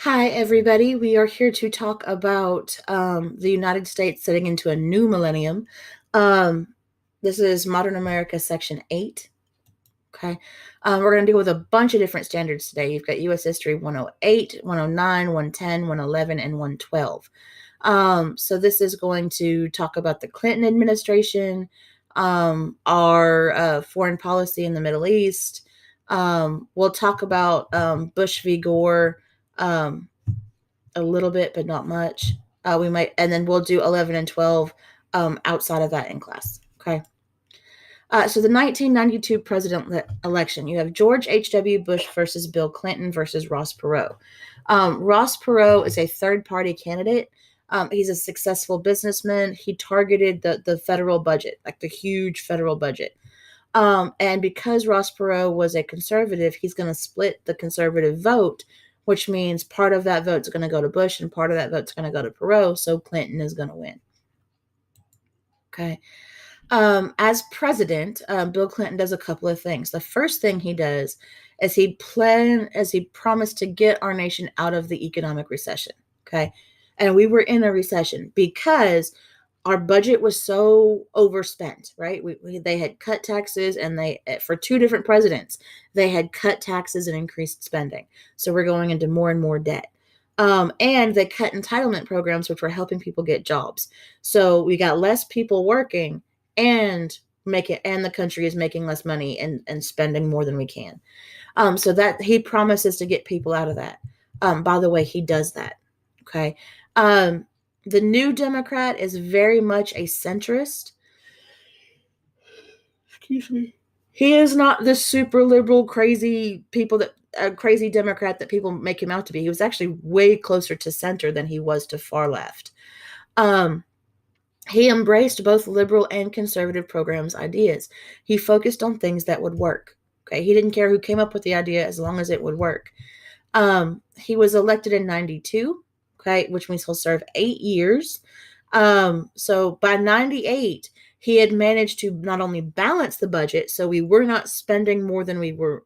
Hi, everybody. We are here to talk about the United States setting into a new millennium. Um, this is Modern America, Section 8. Okay. We're going to deal with a bunch of different standards today. You've got U.S. History 108, 109, 110, 111, and 112. So this is going to talk about the Clinton administration, our foreign policy in the Middle East. We'll talk about Bush v. Gore um, a little bit, but not much. We might, and then we'll do 11 and 12 outside of that in class. Okay. So the 1992 president election, you have George H.W. Bush versus Bill Clinton versus Ross Perot. Ross Perot is a third-party candidate. He's a successful businessman. He targeted the federal budget, like the huge federal budget. And because Ross Perot was a conservative, he's going to split the conservative vote, which means part of that vote's going to go to Bush and part of that vote's going to go to Perot. So Clinton is going to win. Okay. As president, Bill Clinton does a couple of things. The first thing he does is he promised to get our nation out of the economic recession. Okay. And we were in a recession because our budget was so overspent, right? They had cut taxes, and for two different presidents, they had cut taxes and increased spending. So we're going into more and more debt. And they cut entitlement programs, which were helping people get jobs. So we got less people working, and the country is making less money and spending more than we can. So that he promises to get people out of that. By the way, he does that. Okay. The new Democrat is very much a centrist. Excuse me. He is not the super liberal, crazy crazy Democrat that people make him out to be. He was actually way closer to center than he was to far left. He embraced both liberal and conservative programs' ideas. He focused on things that would work. Okay, he didn't care who came up with the idea as long as it would work. He was elected in 92. Okay, which means he'll serve 8 years. So by 98, he had managed to not only balance the budget, so we were not spending more than we were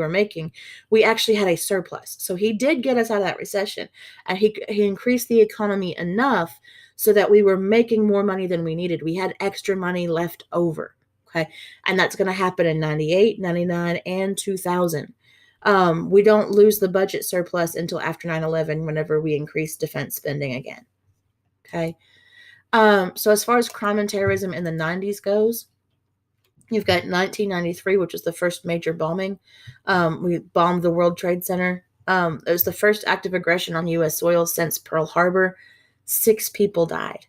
making. We actually had a surplus. So he did get us out of that recession, and he increased the economy enough so that we were making more money than we needed. We had extra money left over. Okay, and that's going to happen in 98, 99, and 2000. We don't lose the budget surplus until after 9/11, whenever we increase defense spending again. Okay. So as far as crime and terrorism in the 90s goes, you've got 1993, which was the first major bombing. We bombed the World Trade Center. It was the first act of aggression on U.S. soil since Pearl Harbor. 6 people died.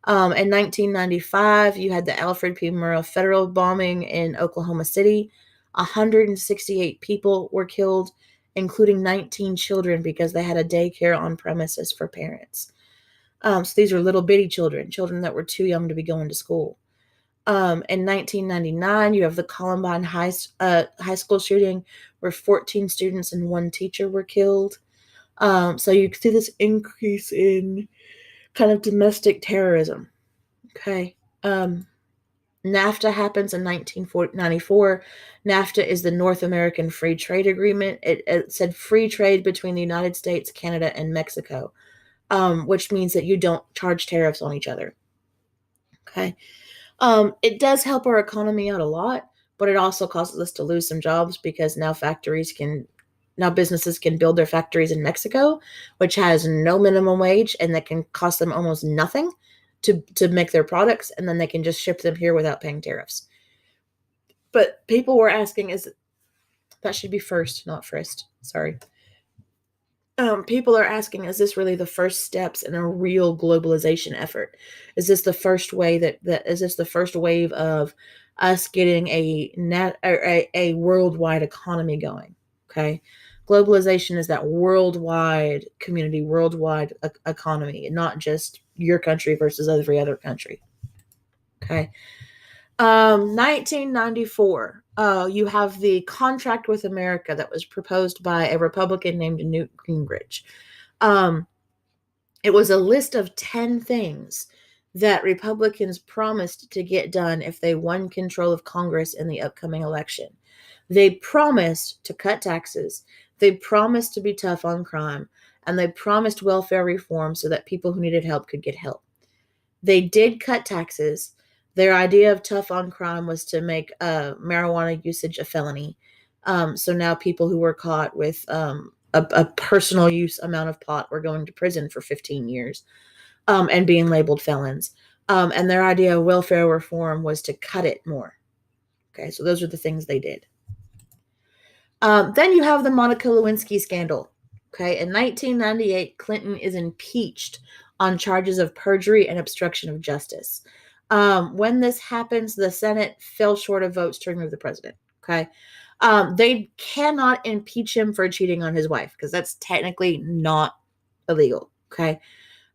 In 1995, you had the Alfred P. Murrah federal bombing in Oklahoma City. 168 people were killed, including 19 children, because they had a daycare on premises for parents. So these were little bitty children that were too young to be going to school. In 1999, you have the Columbine High School shooting, where 14 students and 1 teacher were killed. So you see this increase in kind of domestic terrorism. Okay. NAFTA happens in 1994. NAFTA is the North American Free Trade Agreement. It said free trade between the United States, Canada, and Mexico, which means that you don't charge tariffs on each other. Okay. It does help our economy out a lot, but it also causes us to lose some jobs, because now businesses can build their factories in Mexico, which has no minimum wage, and that can cost them almost nothing to make their products, and then they can just ship them here without paying tariffs. But people were asking, that should be first, not first. Sorry. People are asking, is this really the first steps in a real globalization effort? Is this the first is this the first wave of us getting a worldwide economy going? Okay. Globalization is that worldwide community, worldwide economy, and not just your country versus every other country. Okay. 1994, you have the Contract with America that was proposed by a Republican named Newt Gingrich. It was a list of 10 things that Republicans promised to get done if they won control of Congress in the upcoming election. They promised to cut taxes. They promised to be tough on crime, and they promised welfare reform so that people who needed help could get help. They did cut taxes. Their idea of tough on crime was to make marijuana usage a felony. So now people who were caught with a personal use amount of pot were going to prison for 15 years and being labeled felons. And their idea of welfare reform was to cut it more. Okay, so those are the things they did. Then you have the Monica Lewinsky scandal. Okay, in 1998, Clinton is impeached on charges of perjury and obstruction of justice. When this happens, the Senate fell short of votes to remove the president. Okay, they cannot impeach him for cheating on his wife because that's technically not illegal. Okay,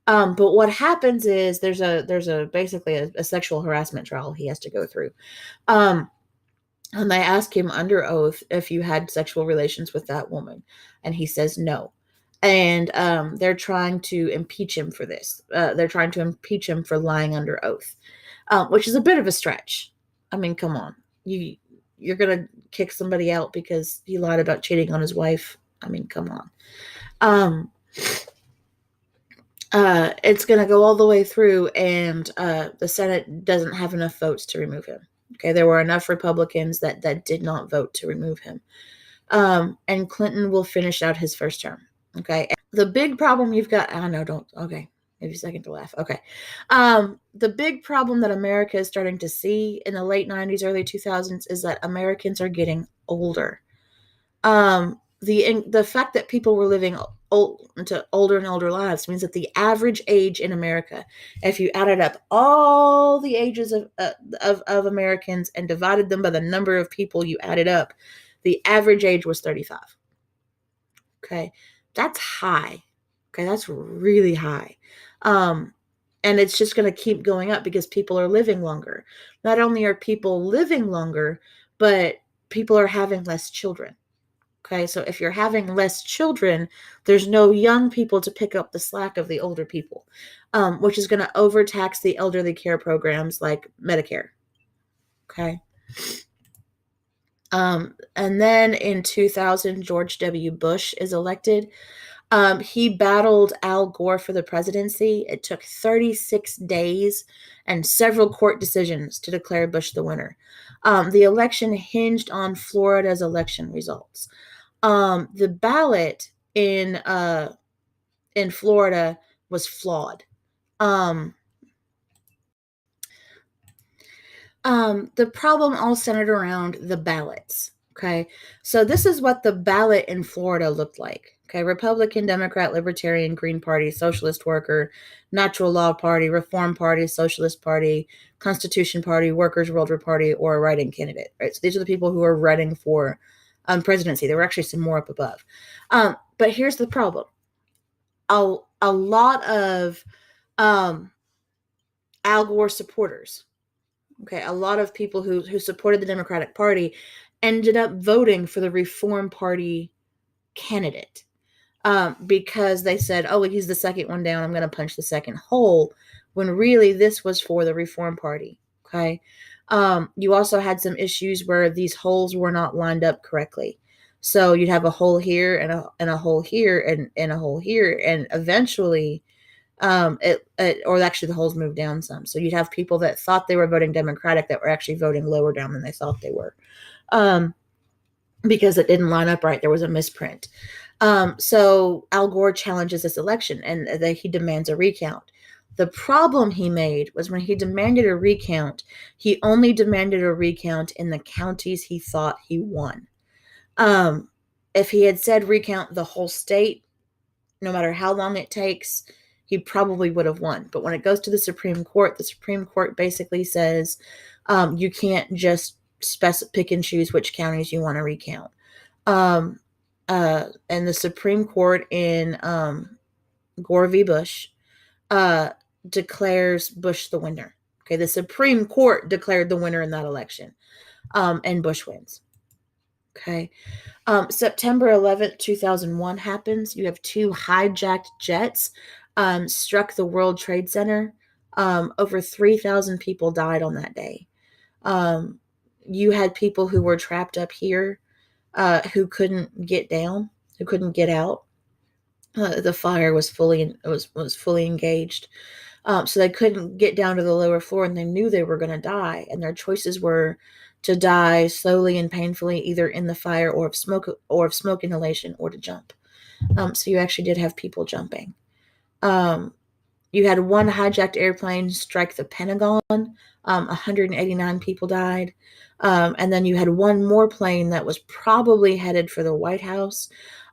but what happens is there's a basically a sexual harassment trial he has to go through. And they ask him under oath if you had sexual relations with that woman, and he says no. And they're trying to impeach him for this. They're trying to impeach him for lying under oath, which is a bit of a stretch. I mean, come on, you're gonna kick somebody out because he lied about cheating on his wife. I mean, come on. It's gonna go all the way through, and the Senate doesn't have enough votes to remove him. Okay, there were enough Republicans that did not vote to remove him. And Clinton will finish out his first term. Okay, the big problem you've got, okay, maybe a second to laugh. Okay, the big problem that America is starting to see in the late 90s, early 2000s is that Americans are getting older. The fact that people were living into older and older lives means that the average age in America, if you added up all the ages of Americans and divided them by the number of people you added up, the average age was 35. Okay, that's high. Okay, that's really high. And it's just going to keep going up because people are living longer. Not only are people living longer, but people are having less children. Okay, so if you're having less children, there's no young people to pick up the slack of the older people, which is going to overtax the elderly care programs like Medicare. Okay. And then in 2000, George W. Bush is elected. He battled Al Gore for the presidency. It took 36 days and several court decisions to declare Bush the winner. The election hinged on Florida's election results. The ballot in Florida was flawed. The problem all centered around the ballots. Okay, so this is what the ballot in Florida looked like. Okay, Republican, Democrat, Libertarian, Green Party, Socialist Worker, Natural Law Party, Reform Party, Socialist Party, Constitution Party, Workers' World Party, or a write-in candidate. Right, so these are the people who are running for presidency. There were actually some more up above. But here's the problem. A lot of Al Gore supporters, okay, a lot of people who supported the Democratic Party ended up voting for the Reform Party candidate because they said, oh, he's the second one down, I'm going to punch the second hole, when really this was for the Reform Party. Okay. You also had some issues where these holes were not lined up correctly. So you'd have a hole here and a hole here and a hole here. And eventually, or actually the holes moved down some. So you'd have people that thought they were voting Democratic that were actually voting lower down than they thought they were. Because it didn't line up right. There was a misprint. So Al Gore challenges this election and he demands a recount. The problem he made was when he demanded a recount, he only demanded a recount in the counties he thought he won. If he had said recount the whole state, no matter how long it takes, he probably would have won. But when it goes to the Supreme Court basically says you can't just pick and choose which counties you want to recount. And the Supreme Court in Gore v. Bush declares Bush the winner. Okay, the Supreme Court declared the winner in that election, and Bush wins. Okay, September 11th, 2001 happens. You have two hijacked jets struck the World Trade Center. Over 3,000 people died on that day. You had people who were trapped up here who couldn't get down. who couldn't get out. The fire was fully engaged, so they couldn't get down to the lower floor, and they knew they were going to die. And their choices were to die slowly and painfully, either in the fire or of smoke inhalation, or to jump. So you actually did have people jumping. You had one hijacked airplane strike the Pentagon. 189 people died. And then you had one more plane that was probably headed for the White House,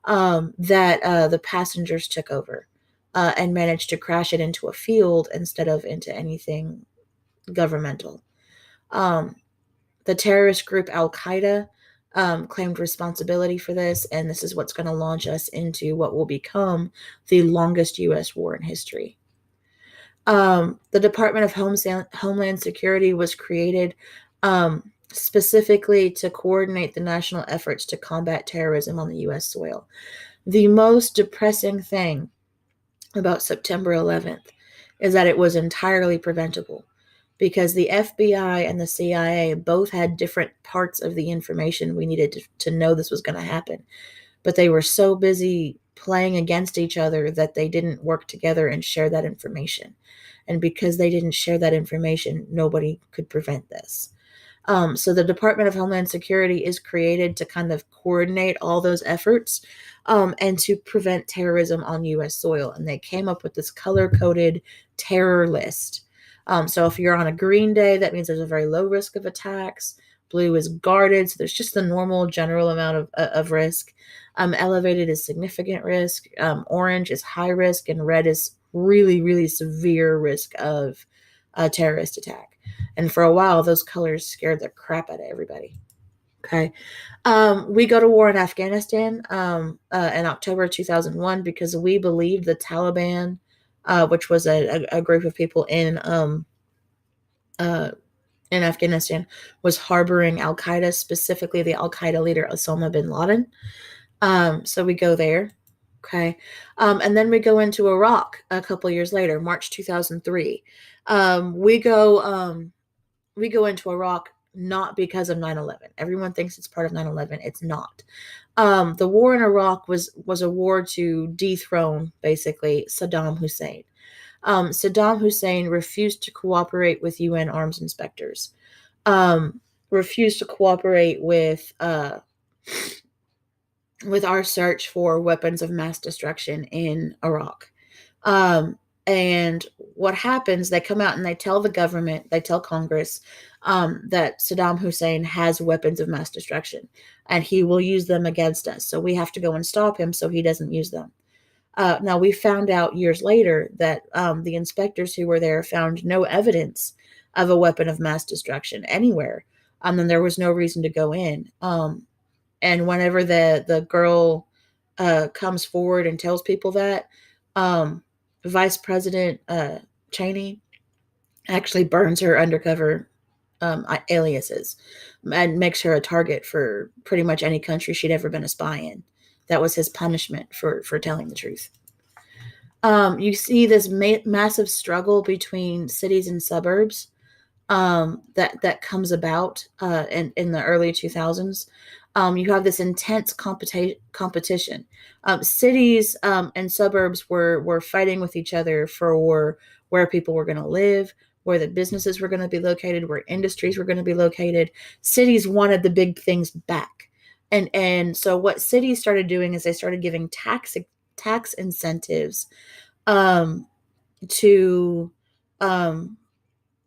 that the passengers took over and managed to crash it into a field instead of into anything governmental. The terrorist group Al-Qaeda claimed responsibility for this, and this is what's going to launch us into what will become the longest U.S. war in history. The Department of Homeland Security was created specifically to coordinate the national efforts to combat terrorism on the U.S. soil. The most depressing thing about September 11th is that it was entirely preventable, because the FBI and the CIA both had different parts of the information we needed to know this was going to happen. But they were so busy playing against each other that they didn't work together and share that information. And because they didn't share that information, nobody could prevent this. So the Department of Homeland Security is created to kind of coordinate all those efforts and to prevent terrorism on U.S. soil. And they came up with this color-coded terror list. So if you're on a green day, that means there's a very low risk of attacks. Blue is guarded, so there's just the normal general amount of risk. Elevated is significant risk. Orange is high risk, and red is really, really severe risk of a terrorist attack. And for a while, those colors scared the crap out of everybody. Okay. We go to war in Afghanistan in October 2001 because we believed the Taliban, which was a group of people in Afghanistan, was harboring Al-Qaeda, specifically the Al-Qaeda leader Osama bin Laden. So we go there. Okay. And then we go into Iraq a couple years later, March 2003. We go into Iraq not because of 9/11. Everyone thinks it's part of 9/11. It's not. The war in Iraq was a war to dethrone, basically, Saddam Hussein. Saddam Hussein refused to cooperate with UN arms inspectors, refused to cooperate with our search for weapons of mass destruction in Iraq. And what happens, they come out and they tell the government, they tell Congress, that Saddam Hussein has weapons of mass destruction and he will use them against us. So we have to go and stop him so he doesn't use them. Now, we found out years later that the inspectors who were there found no evidence of a weapon of mass destruction anywhere. And there was no reason to go in. And whenever the girl comes forward and tells people that, Vice President Cheney actually burns her undercover aliases and makes her a target for pretty much any country she'd ever been a spy in. That was his punishment for telling the truth. You see this massive struggle between cities and suburbs that comes about in the early 2000s. You have this intense competition. Cities and suburbs were fighting with each other for where people were going to live, where the businesses were going to be located, where industries were going to be located. Cities wanted the big things back. And so what cities started doing is they started giving tax incentives to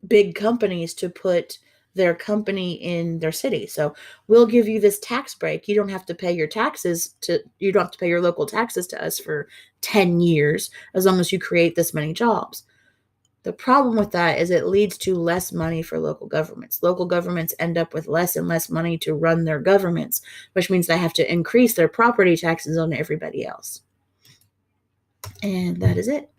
big companies to put their company in their city. So we'll give you this tax break. You don't have to pay your local taxes to us for 10 years, as long as you create this many jobs. The problem with that is it leads to less money for local governments. Local governments end up with less and less money to run their governments, which means they have to increase their property taxes on everybody else. And that is it.